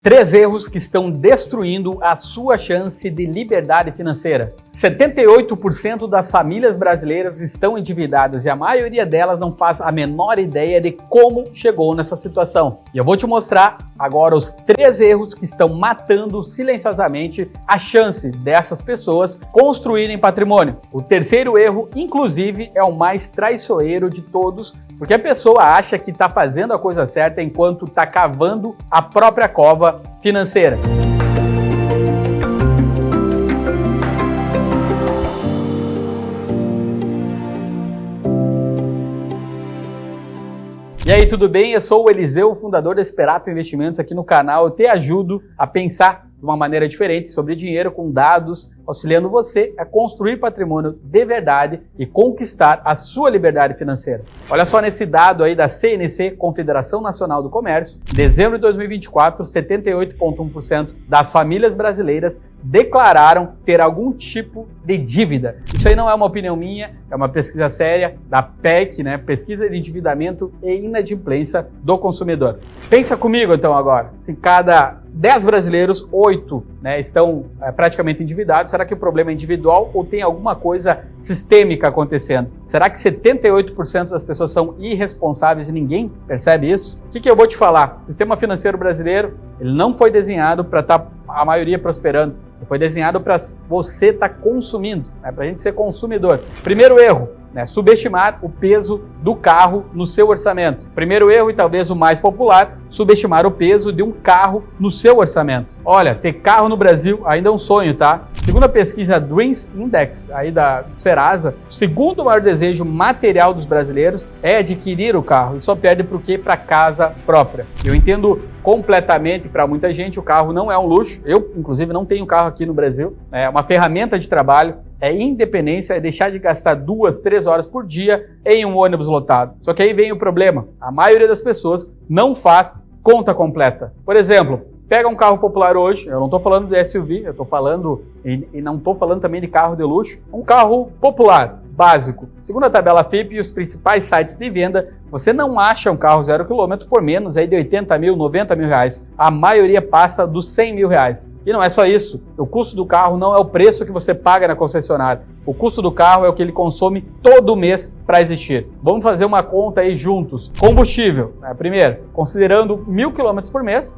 3 erros que estão destruindo a sua chance de liberdade financeira. 78% das famílias brasileiras estão endividadas e a maioria delas não faz a menor ideia de como chegou nessa situação. E eu vou te mostrar agora os 3 erros que estão matando silenciosamente a chance dessas pessoas construírem patrimônio. O terceiro erro, inclusive, é o mais traiçoeiro de todos, porque a pessoa acha que está fazendo a coisa certa enquanto está cavando a própria cova financeira. E aí, tudo bem? Eu sou o Eliseu, fundador da Esperato Investimentos. Aqui no canal eu te ajudo a pensar de uma maneira diferente sobre dinheiro, com dados, auxiliando você a construir patrimônio de verdade e conquistar a sua liberdade financeira. Olha só nesse dado aí da CNC, Confederação Nacional do Comércio, em dezembro de 2024, 78,1% das famílias brasileiras declararam ter algum tipo de dívida. Isso aí não é uma opinião minha, é uma pesquisa séria da PEC, Pesquisa de Endividamento e Inadimplência do Consumidor. Pensa comigo então agora, se cada 10 brasileiros, 8 estão praticamente endividados. Será que o problema é individual ou tem alguma coisa sistêmica acontecendo? Será que 78% das pessoas são irresponsáveis e ninguém percebe isso? O que eu vou te falar? O sistema financeiro brasileiro, ele não foi desenhado para estar a maioria prosperando. Ele foi desenhado para você estar consumindo, para a gente ser consumidor. Primeiro erro, subestimar o peso do carro no seu orçamento. Primeiro erro e talvez o mais popular, subestimar o peso de um carro no seu orçamento. Olha, ter carro no Brasil ainda é um sonho, tá? Segundo a pesquisa Dreams Index, aí da Serasa, o segundo maior desejo material dos brasileiros é adquirir o carro e só perde para o quê? Para casa própria. Eu entendo completamente, para muita gente o carro não é um luxo. Eu, inclusive, não tenho carro aqui no Brasil. É uma ferramenta de trabalho, é independência, é deixar de gastar 2, 3 horas por dia em um ônibus lotado. Só que aí vem o problema. A maioria das pessoas não faz conta completa. Por exemplo, pega um carro popular hoje, eu não estou falando de SUV, eu estou falando, e não estou falando também de carro de luxo, um carro popular, básico. Segundo a tabela FIPE e os principais sites de venda, você não acha um carro 0 km por menos aí de 80 mil, 90 mil reais. A maioria passa dos 100 mil reais. E não é só isso. O custo do carro não é o preço que você paga na concessionária. O custo do carro é o que ele consome todo mês para existir. Vamos fazer uma conta aí juntos. Combustível, primeiro, considerando 1.000 km por mês,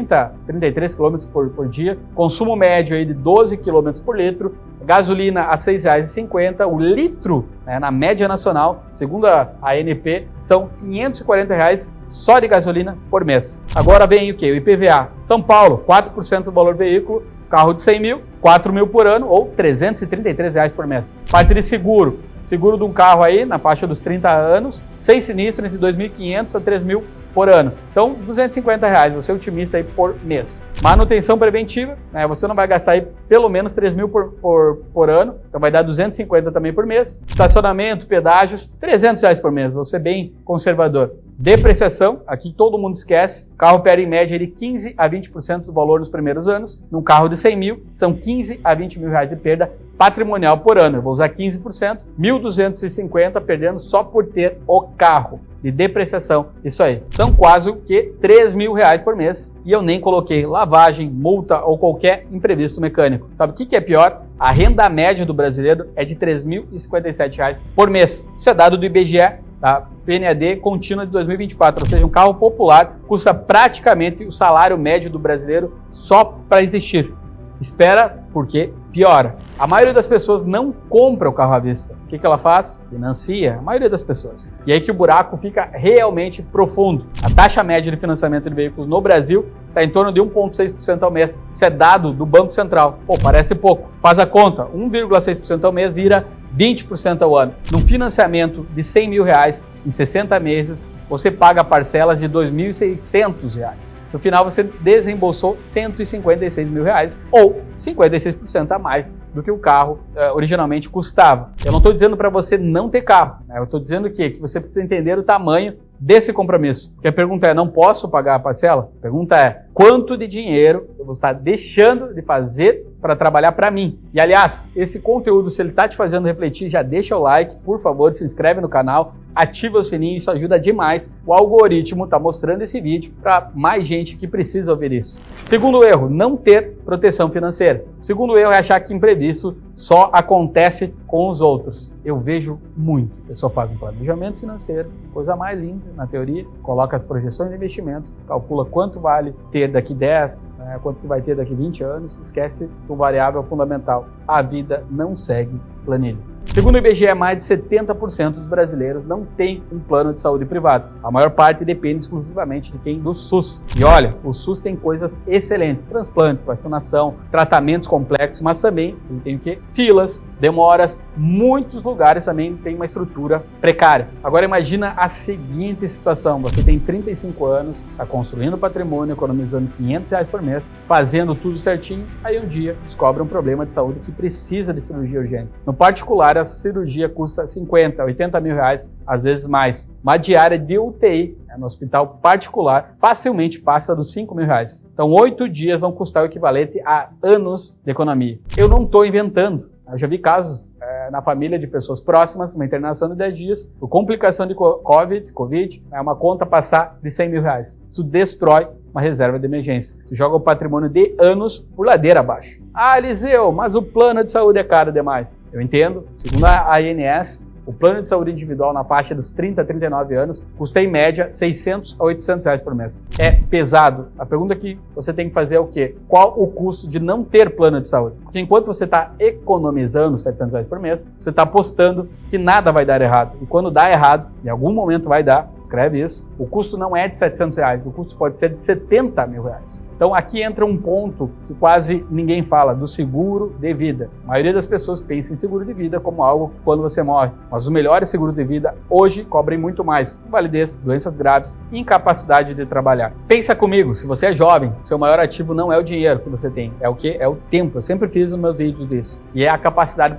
dá 33 km por dia. Consumo médio aí de 12 km por litro. Gasolina a R$ 6,50. O litro, na média nacional, segundo a ANP, são R$ 540 reais só de gasolina por mês. Agora vem o quê? O IPVA. São Paulo, 4% do valor do veículo, carro de 100 mil, 4 mil por ano ou R$ 333 reais por mês. Parte de seguro. Seguro de um carro aí na faixa dos 30 anos, sem sinistro entre 2.500 a 3.000 por ano. Então, R$ 250 reais, você otimista aí por mês. Manutenção preventiva, você não vai gastar aí pelo menos 3 mil por ano, então vai dar 250 também por mês. Estacionamento, pedágios, 300 reais por mês, vou ser bem conservador. Depreciação, aqui todo mundo esquece, o carro perde em média de 15 a 20% do valor nos primeiros anos. Num carro de 100 mil, são 15 a 20 mil reais de perda patrimonial por ano. Eu vou usar 15%, 1.250 perdendo só por ter o carro de depreciação. Isso aí, são quase o que 3 mil reais por mês e eu nem coloquei lavagem, multa ou qualquer imprevisto mecânico. Sabe o que é pior? A renda média do brasileiro é de R$ 3.057 reais por mês. Isso é dado do IBGE, da PNAD contínua de 2024, ou seja, um carro popular custa praticamente o salário médio do brasileiro só para existir. Espera, porque piora. A maioria das pessoas não compra o carro à vista. O que ela faz? Financia. A maioria das pessoas. E aí que o buraco fica realmente profundo. A taxa média de financiamento de veículos no Brasil está em torno de 1,6% ao mês. Isso é dado do Banco Central. Parece pouco. Faz a conta. 1,6% ao mês vira 20% ao ano. Num financiamento de 100 mil reais em 60 meses, você paga parcelas de R$ 2.600. No final, você desembolsou R$ 156 mil reais, ou 56% a mais do que o carro originalmente custava. Eu não estou dizendo para você não ter carro, eu estou dizendo que você precisa entender o tamanho desse compromisso. Porque a pergunta é, não posso pagar a parcela? A pergunta é, quanto de dinheiro eu vou estar deixando de fazer para trabalhar para mim? E aliás, esse conteúdo, se ele está te fazendo refletir, já deixa o like, por favor, se inscreve no canal, ativa o sininho, isso ajuda demais. O algoritmo está mostrando esse vídeo para mais gente que precisa ouvir isso. Segundo erro, não ter proteção financeira. Segundo erro é achar que imprevisto só acontece com os outros. Eu vejo muito. A pessoa faz um planejamento financeiro, coisa mais linda na teoria, coloca as projeções de investimento, calcula quanto vale ter daqui 10, quanto que vai ter daqui 20 anos, esquece o variável fundamental. A vida não segue planilha. Segundo o IBGE, mais de 70% dos brasileiros não tem um plano de saúde privado. A maior parte depende exclusivamente de quem? Do SUS. E olha, o SUS tem coisas excelentes, transplantes, vacinação, tratamentos complexos, mas também tem o quê? Filas, demoras, muitos lugares também tem uma estrutura precária. Agora imagina a seguinte situação, você tem 35 anos, está construindo patrimônio, economizando R$500 por mês, fazendo tudo certinho, aí um dia descobre um problema de saúde que precisa de cirurgia urgente. No particular, a cirurgia custa 50, 80 mil reais, às vezes mais. Uma diária de UTI no hospital particular facilmente passa dos 5 mil reais. Então 8 dias vão custar o equivalente a anos de economia. Eu não estou inventando, eu já vi casos na família de pessoas próximas, uma internação de 10 dias, por complicação de Covid, uma conta passar de 100 mil reais. Isso destrói uma reserva de emergência. Você joga o patrimônio de anos por ladeira abaixo. Ah, Eliseu, mas o plano de saúde é caro demais. Eu entendo. Segundo a ANS, o plano de saúde individual na faixa dos 30 a 39 anos custa em média 600 a 800 reais por mês. É pesado. A pergunta que você tem que fazer é o quê? Qual o custo de não ter plano de saúde? Porque enquanto você está economizando 700 reais por mês, você está apostando que nada vai dar errado. E quando dá errado, em algum momento vai dar, escreve isso, o custo não é de 700 reais, o custo pode ser de 70 mil reais. Então aqui entra um ponto que quase ninguém fala, do seguro de vida. A maioria das pessoas pensa em seguro de vida como algo que quando você morre, mas os melhores seguros de vida hoje cobrem muito mais invalidez, doenças graves e incapacidade de trabalhar. Pensa comigo, se você é jovem, seu maior ativo não é o dinheiro que você tem, é o quê? É o tempo. Eu sempre fiz nos meus vídeos isso. E é a capacidade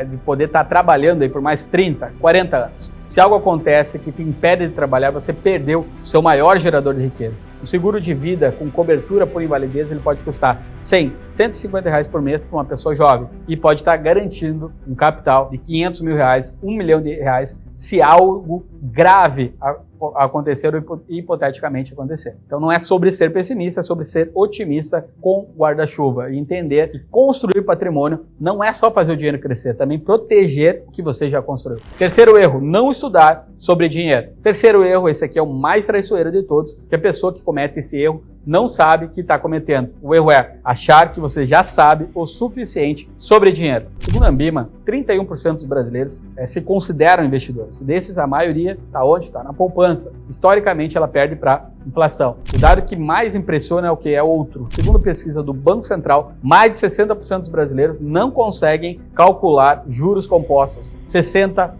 de poder estar trabalhando aí por mais 30, 40 anos. Se algo acontece que te impede de trabalhar, você perdeu o seu maior gerador de riqueza. O seguro de vida com cobertura por invalidez, ele pode custar 100, 150 reais por mês para uma pessoa jovem e pode estar garantindo um capital de 500 mil reais, 1 milhão de reais, se algo grave acontecer ou hipoteticamente acontecer. Então não é sobre ser pessimista, é sobre ser otimista com guarda-chuva e entender que construir patrimônio não é só fazer o dinheiro crescer, também proteger o que você já construiu. Terceiro erro, não estudar sobre dinheiro. Terceiro erro, esse aqui é o mais traiçoeiro de todos, que a pessoa que comete esse erro não sabe que está cometendo. O erro é achar que você já sabe o suficiente sobre dinheiro. Segundo a Ambima, 31% dos brasileiros se consideram investidores. Desses, a maioria está onde? Está na poupança. Historicamente, ela perde para inflação. O dado que mais impressiona é o que é outro. Segundo pesquisa do Banco Central, mais de 60% dos brasileiros não conseguem calcular juros compostos. 60%.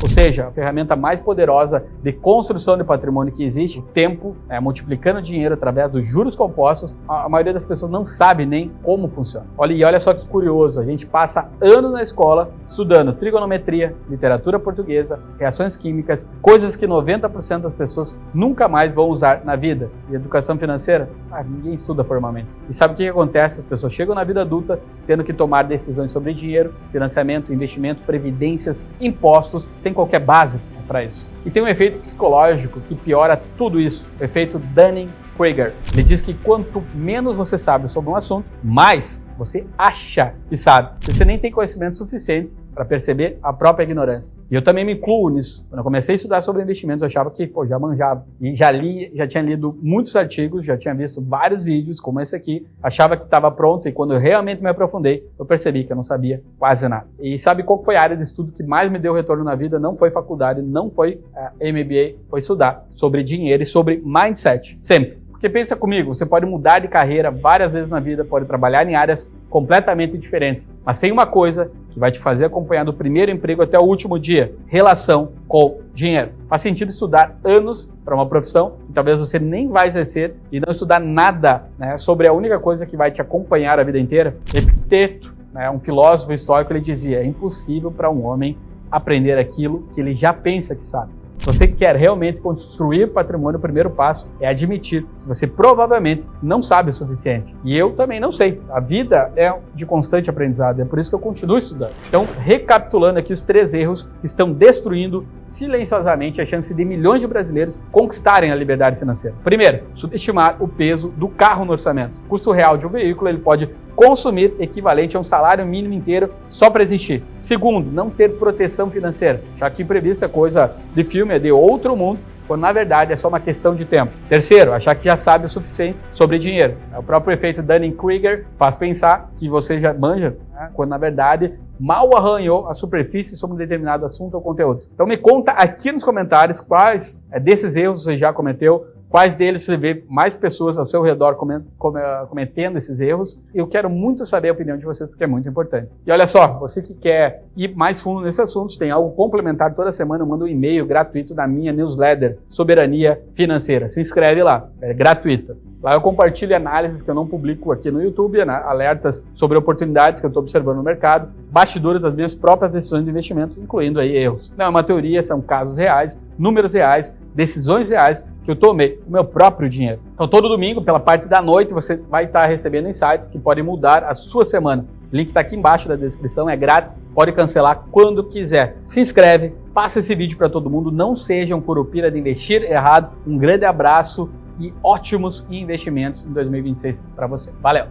Ou seja, a ferramenta mais poderosa de construção de patrimônio que existe, o tempo, multiplicando dinheiro através dos juros compostos, a maioria das pessoas não sabe nem como funciona. Olha só que curioso, a gente passa anos na escola estudando trigonometria, literatura portuguesa, reações químicas, coisas que 90% das pessoas nunca mais vão usar na vida. E educação financeira? Ninguém estuda formalmente. E sabe o que acontece? As pessoas chegam na vida adulta tendo que tomar decisões sobre dinheiro, financiamento, investimento, previdências, impostos, sem qualquer base para isso. E tem um efeito psicológico que piora tudo isso, o efeito Dunning-Kruger. Ele diz que quanto menos você sabe sobre um assunto, mais você acha que sabe. Você nem tem conhecimento suficiente para perceber a própria ignorância. E eu também me incluo nisso. Quando eu comecei a estudar sobre investimentos, eu achava que, já manjava. E já tinha lido muitos artigos, já tinha visto vários vídeos, como esse aqui, achava que estava pronto, e quando eu realmente me aprofundei, eu percebi que eu não sabia quase nada. E sabe qual foi a área de estudo que mais me deu retorno na vida? Não foi faculdade, não foi MBA, foi estudar sobre dinheiro e sobre mindset, sempre. Porque pensa comigo, você pode mudar de carreira várias vezes na vida, pode trabalhar em áreas completamente diferentes, mas tem uma coisa que vai te fazer acompanhar do primeiro emprego até o último dia: relação com dinheiro. Faz sentido estudar anos para uma profissão que talvez você nem vai exercer e não estudar nada, sobre a única coisa que vai te acompanhar a vida inteira? Epicteto, um filósofo estoico, ele dizia: é impossível para um homem aprender aquilo que ele já pensa que sabe. Se você quer realmente construir patrimônio, o primeiro passo é admitir que você provavelmente não sabe o suficiente. E eu também não sei. A vida é de constante aprendizado, é por isso que eu continuo estudando. Então, recapitulando aqui os 3 erros que estão destruindo silenciosamente a chance de milhões de brasileiros conquistarem a liberdade financeira. Primeiro, subestimar o peso do carro no orçamento. O custo real de um veículo ele pode consumir equivalente a um salário mínimo inteiro só para existir. Segundo, não ter proteção financeira, já que imprevisto é coisa de filme, é de outro mundo, quando na verdade é só uma questão de tempo. Terceiro, achar que já sabe o suficiente sobre dinheiro. O próprio efeito Dunning-Kruger faz pensar que você já manja, né? Quando na verdade mal arranhou a superfície sobre um determinado assunto ou conteúdo. Então me conta aqui nos comentários quais desses erros você já cometeu, quais deles você vê mais pessoas ao seu redor cometendo esses erros. Eu quero muito saber a opinião de vocês, porque é muito importante. E olha só, você que quer ir mais fundo nesse assunto, tem algo complementar toda semana, eu mando um e-mail gratuito da minha newsletter Soberania Financeira. Se inscreve lá, é gratuita. Lá eu compartilho análises que eu não publico aqui no YouTube, né? Alertas sobre oportunidades que eu estou observando no mercado, bastidores das minhas próprias decisões de investimento, incluindo aí erros. Não é uma teoria, são casos reais, números reais, decisões reais que eu tomei com o meu próprio dinheiro. Então todo domingo, pela parte da noite, você vai estar recebendo insights que podem mudar a sua semana. O link está aqui embaixo da descrição, é grátis, pode cancelar quando quiser. Se inscreve, passa esse vídeo para todo mundo, não seja um curupira de investir errado. Um grande abraço e ótimos investimentos em 2026 para você. Valeu!